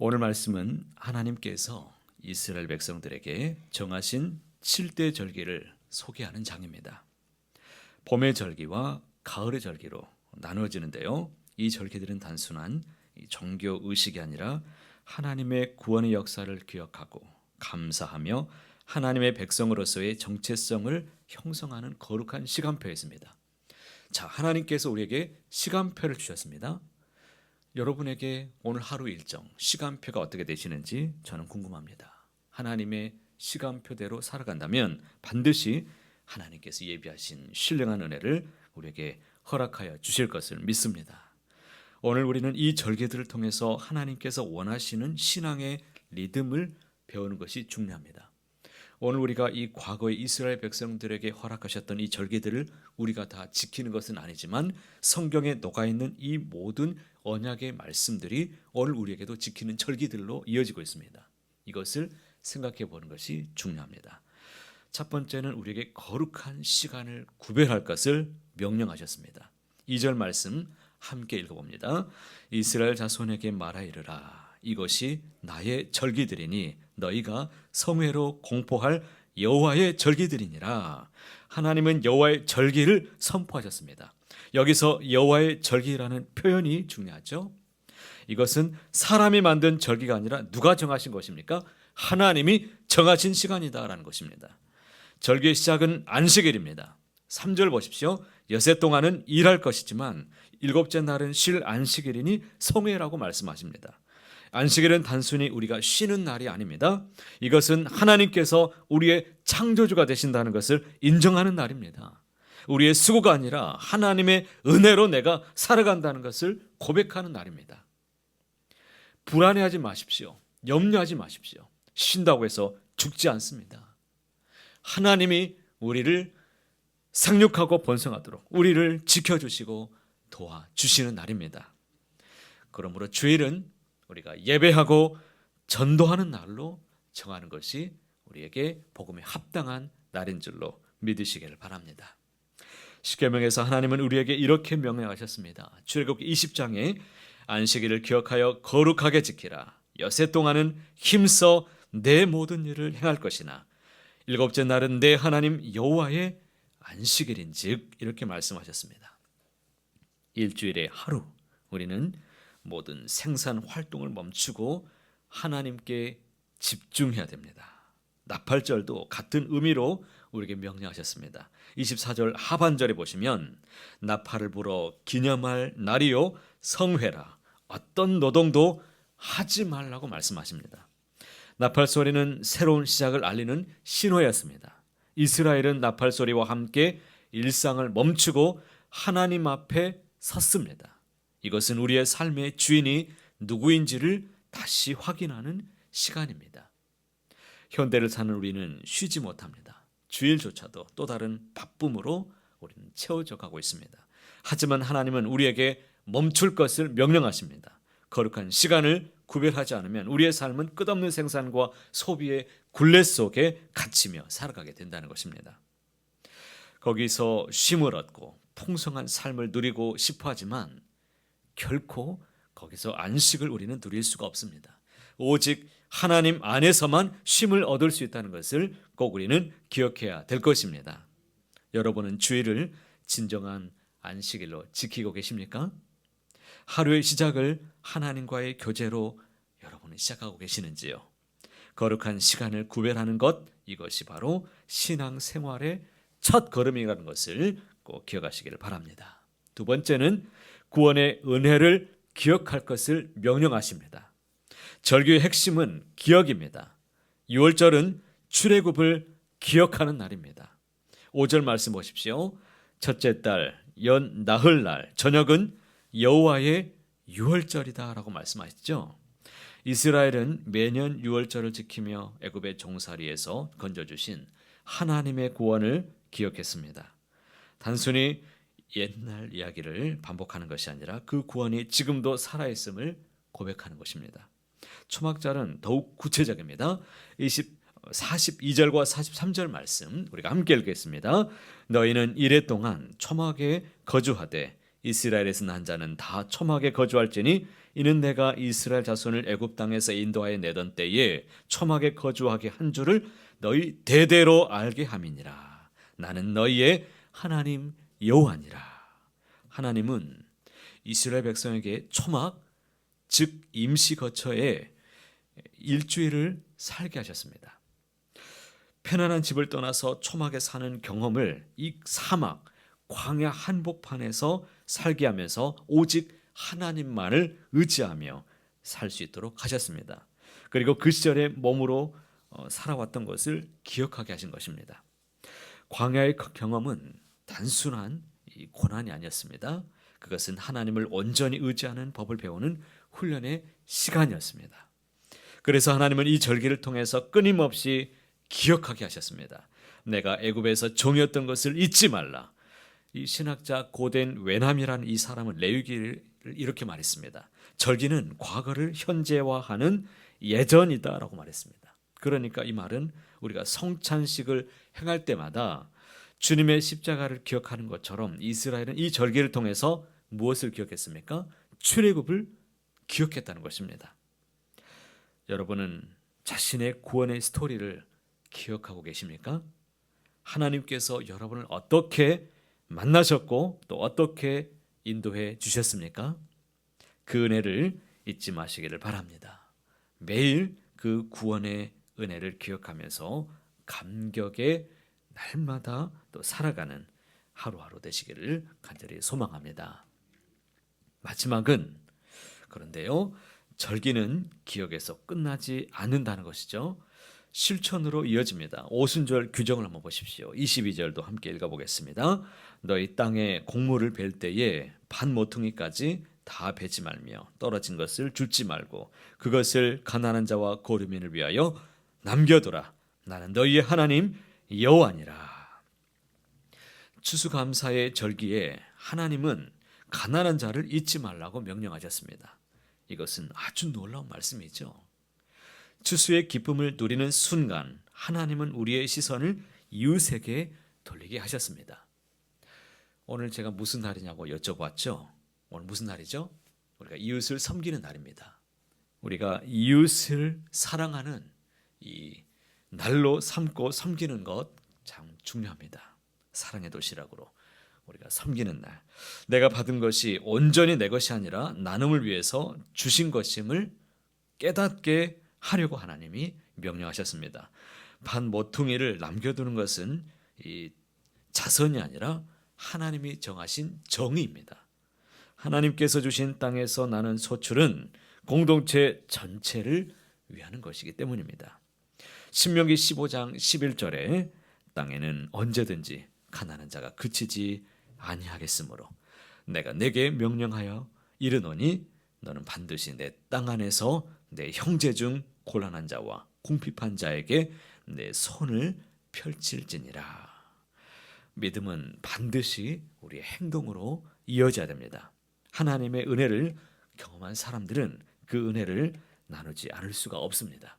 오늘 말씀은 하나님께서 이스라엘 백성들에게 정하신 7대 절기를 소개하는 장입니다. 봄의 절기와 가을의 절기로 나누어지는데요. 이 절기들은 단순한 종교 의식이 아니라 하나님의 구원의 역사를 기억하고 감사하며 하나님의 백성으로서의 정체성을 형성하는 거룩한 시간표였습니다. 자, 하나님께서 우리에게 시간표를 주셨습니다. 여러분에게 오늘 하루 일정, 시간표가 어떻게 되시는지 저는 궁금합니다. 하나님의 시간표대로 살아간다면 반드시 하나님께서 예비하신 신령한 은혜를 우리에게 허락하여 주실 것을 믿습니다. 오늘 우리는 이 절기들을 통해서 하나님께서 원하시는 신앙의 리듬을 배우는 것이 중요합니다. 오늘 우리가 이 과거의 이스라엘 백성들에게 허락하셨던 이 절기들을 우리가 다 지키는 것은 아니지만 성경에 녹아있는 이 모든 언약의 말씀들이 오늘 우리에게도 지키는 절기들로 이어지고 있습니다. 이것을 생각해 보는 것이 중요합니다. 첫 번째는 우리에게 거룩한 시간을 구별할 것을 명령하셨습니다. 2절 말씀 함께 읽어봅니다. 이스라엘 자손에게 말하 이르라. 이것이 나의 절기들이니 너희가 성회로 공포할 여호와의 절기들이니라. 하나님은 여호와의 절기를 선포하셨습니다. 여기서 여호와의 절기라는 표현이 중요하죠. 이것은 사람이 만든 절기가 아니라 누가 정하신 것입니까? 하나님이 정하신 시간이다라는 것입니다. 절기의 시작은 안식일입니다. 3절 보십시오. 여세 동안은 일할 것이지만 일곱째 날은 쉴 안식일이니 성회라고 말씀하십니다. 안식일은 단순히 우리가 쉬는 날이 아닙니다. 이것은 하나님께서 우리의 창조주가 되신다는 것을 인정하는 날입니다. 우리의 수고가 아니라 하나님의 은혜로 내가 살아간다는 것을 고백하는 날입니다. 불안해하지 마십시오. 염려하지 마십시오. 쉰다고 해서 죽지 않습니다. 하나님이 우리를 상륙하고 번성하도록 우리를 지켜주시고 도와주시는 날입니다. 그러므로 주일은 우리가 예배하고 전도하는 날로 정하는 것이 우리에게 복음에 합당한 날인 줄로 믿으시기를 바랍니다. 십계명에서 하나님은 우리에게 이렇게 명령하셨습니다. 출애굽기 20장에 안식일을 기억하여 거룩하게 지키라. 여세 동안은 힘써 내 모든 일을 행할 것이나 일곱째 날은 내 하나님 여호와의 안식일인즉 이렇게 말씀하셨습니다. 일주일에 하루 우리는 모든 생산 활동을 멈추고 하나님께 집중해야 됩니다. 나팔절도 같은 의미로 우리에게 명령하셨습니다. 24절 하반절에 보시면 나팔을 불어 기념할 날이요 성회라. 어떤 노동도 하지 말라고 말씀하십니다. 나팔 소리는 새로운 시작을 알리는 신호였습니다. 이스라엘은 나팔 소리와 함께 일상을 멈추고 하나님 앞에 섰습니다. 이것은 우리의 삶의 주인이 누구인지를 다시 확인하는 시간입니다. 현대를 사는 우리는 쉬지 못합니다. 주일조차도 또 다른 바쁨으로 우리는 채워져 가고 있습니다. 하지만 하나님은 우리에게 멈출 것을 명령하십니다. 거룩한 시간을 구별하지 않으면 우리의 삶은 끝없는 생산과 소비의 굴레 속에 갇히며 살아가게 된다는 것입니다. 거기서 쉼을 얻고 풍성한 삶을 누리고 싶어 하지만 결코 거기서 안식을 우리는 누릴 수가 없습니다. 오직 하나님 안에서만 쉼을 얻을 수 있다는 것을 꼭 우리는 기억해야 될 것입니다. 여러분은 주일을 진정한 안식일로 지키고 계십니까? 하루의 시작을 하나님과의 교제로 여러분은 시작하고 계시는지요? 거룩한 시간을 구별하는 것, 이것이 바로 신앙생활의 첫 걸음이라는 것을 꼭 기억하시기를 바랍니다. 두 번째는 구원의 은혜를 기억할 것을 명령하십니다. 절기의 핵심은 기억입니다. 6월절은 출애굽을 기억하는 날입니다. 5절 말씀 보십시오. 첫째 달 연 나흘날 저녁은 여호와의 유월절이다라고 말씀하셨죠. 이스라엘은 매년 유월절을 지키며 애굽의 종살이에서 건져주신 하나님의 구원을 기억했습니다. 단순히 옛날 이야기를 반복하는 것이 아니라 그 구원이 지금도 살아있음을 고백하는 것입니다. 초막절은 더욱 구체적입니다. 42절과 43절 말씀 우리가 함께 읽겠습니다. 너희는 이레 동안 초막에 거주하되 이스라엘에서 난 자는 다 초막에 거주할지니 이는 내가 이스라엘 자손을 애굽 땅에서 인도하여 내던 때에 초막에 거주하게 한 줄을 너희 대대로 알게 함이니라. 나는 너희의 하나님 여호와니라. 하나님은 이스라엘 백성에게 초막, 즉 임시 거처에 일주일을 살게 하셨습니다. 편안한 집을 떠나서 초막에 사는 경험을 이 사막, 광야 한복판에서 살게 하면서 오직 하나님만을 의지하며 살 수 있도록 하셨습니다. 그리고 그 시절에 몸으로 살아왔던 것을 기억하게 하신 것입니다. 광야의 경험은 단순한 고난이 아니었습니다. 그것은 하나님을 온전히 의지하는 법을 배우는 훈련의 시간이었습니다. 그래서 하나님은 이 절기를 통해서 끊임없이 기억하게 하셨습니다. 내가 애굽에서 종이었던 것을 잊지 말라. 이 신학자 고된 웨남이라는 이 사람은 레위기를 이렇게 말했습니다. 절기는 과거를 현재화하는 예전이다라고 말했습니다. 그러니까 이 말은 우리가 성찬식을 행할 때마다 주님의 십자가를 기억하는 것처럼 이스라엘은 이 절기를 통해서 무엇을 기억했습니까? 출애굽을 기억했다는 것입니다. 여러분은 자신의 구원의 스토리를 기억하고 계십니까? 하나님께서 여러분을 어떻게 만나셨고 또 어떻게 인도해 주셨습니까? 그 은혜를 잊지 마시기를 바랍니다. 매일 그 구원의 은혜를 기억하면서 감격의 날마다 또 살아가는 하루하루 되시기를 간절히 소망합니다. 마지막은 그런데요, 절기는 기억에서 끝나지 않는다는 것이죠. 실천으로 이어집니다. 오순절 규정을 한번 보십시오. 22절도 함께 읽어보겠습니다. 너희 땅에 곡물을 벨 때에 반 모퉁이까지 다 베지 말며 떨어진 것을 줍지 말고 그것을 가난한 자와 고르민을 위하여 남겨두라. 나는 너희의 하나님 여호와니라. 추수감사의 절기에 하나님은 가난한 자를 잊지 말라고 명령하셨습니다. 이것은 아주 놀라운 말씀이죠. 추수의 기쁨을 누리는 순간 하나님은 우리의 시선을 이웃에게 돌리게 하셨습니다. 오늘 제가 무슨 날이냐고 여쭤봤죠. 오늘 무슨 날이죠? 우리가 이웃을 섬기는 날입니다. 우리가 이웃을 사랑하는 이 날로 삼고 섬기는 것 참 중요합니다. 사랑의 도시락으로 우리가 섬기는 날, 내가 받은 것이 온전히 내 것이 아니라 나눔을 위해서 주신 것임을 깨닫게 하려고 하나님이 명령하셨습니다. 반 모퉁이를 남겨두는 것은 이 자선이 아니라 하나님이 정하신 정의입니다. 하나님께서 주신 땅에서 나는 소출은 공동체 전체를 위하는 것이기 때문입니다. 신명기 15장 11절에 땅에는 언제든지 가난한 자가 그치지 아니하겠으므로 내가 내게 명령하여 이르노니 너는 반드시 내 땅 안에서 내 형제 중 곤란한 자와 궁핍한 자에게 내 손을 펼칠지니라. 믿음은 반드시 우리의 행동으로 이어져야 됩니다. 하나님의 은혜를 경험한 사람들은 그 은혜를 나누지 않을 수가 없습니다.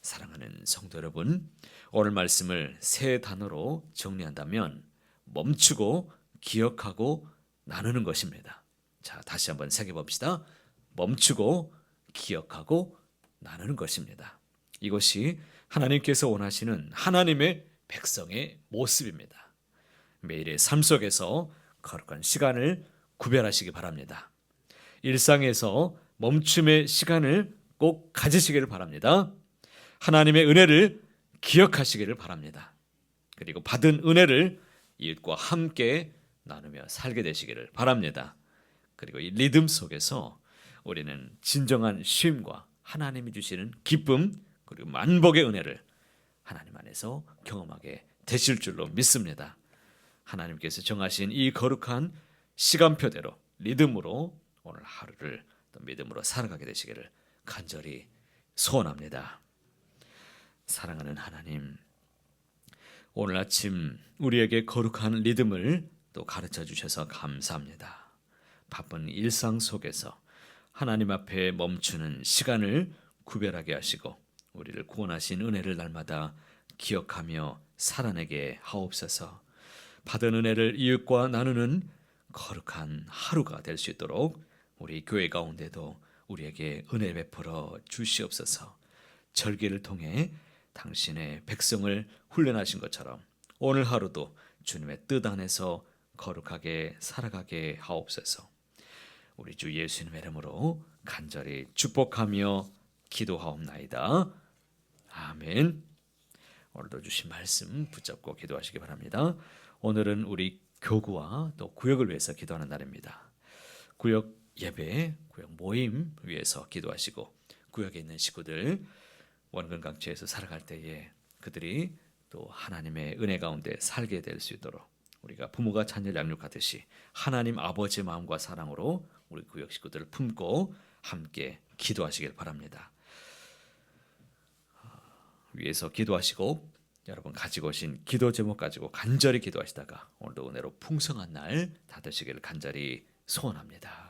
사랑하는 성도 여러분, 오늘 말씀을 세 단어로 정리한다면 멈추고 기억하고 나누는 것입니다. 자, 다시 한번 새겨봅시다. 멈추고 기억하고 나누는 것입니다. 이것이 하나님께서 원하시는 하나님의 백성의 모습입니다. 매일의 삶 속에서 거룩한 시간을 구별하시기 바랍니다. 일상에서 멈춤의 시간을 꼭 가지시기를 바랍니다. 하나님의 은혜를 기억하시기를 바랍니다. 그리고 받은 은혜를 이웃과 함께 나누며 살게 되시기를 바랍니다. 그리고 이 리듬 속에서 우리는 진정한 쉼과 하나님이 주시는 기쁨 그리고 만복의 은혜를 하나님 안에서 경험하게 되실 줄로 믿습니다. 하나님께서 정하신 이 거룩한 시간표대로 리듬으로 오늘 하루를 또 믿음으로 살아가게 되시기를 간절히 소원합니다. 사랑하는 하나님, 오늘 아침 우리에게 거룩한 리듬을 또 가르쳐 주셔서 감사합니다. 바쁜 일상 속에서 하나님 앞에 멈추는 시간을 구별하게 하시고 우리를 구원하신 은혜를 날마다 기억하며 살아내게 하옵소서. 받은 은혜를 이웃과 나누는 거룩한 하루가 될 수 있도록 우리 교회 가운데도 우리에게 은혜 베풀어 주시옵소서. 절기를 통해 당신의 백성을 훈련하신 것처럼 오늘 하루도 주님의 뜻 안에서 거룩하게 살아가게 하옵소서. 우리 주 예수님의 이름으로 간절히 축복하며 기도하옵나이다. 아멘. 오늘도 주신 말씀 붙잡고 기도하시기 바랍니다. 오늘은 우리 교구와 또 구역을 위해서 기도하는 날입니다. 구역 예배, 구역 모임 위해서 기도하시고 구역에 있는 식구들 원근강체에서 살아갈 때에 그들이 또 하나님의 은혜 가운데 살게 될 수 있도록 우리가 부모가 자녀를 양육하듯이 하나님 아버지의 마음과 사랑으로 우리 구역 식구들을 품고 함께 기도하시길 바랍니다. 위에서 기도하시고 여러분 가지고 오신 기도 제목 가지고 간절히 기도하시다가 오늘도 은혜로 풍성한 날 다 되시기를 간절히 소원합니다.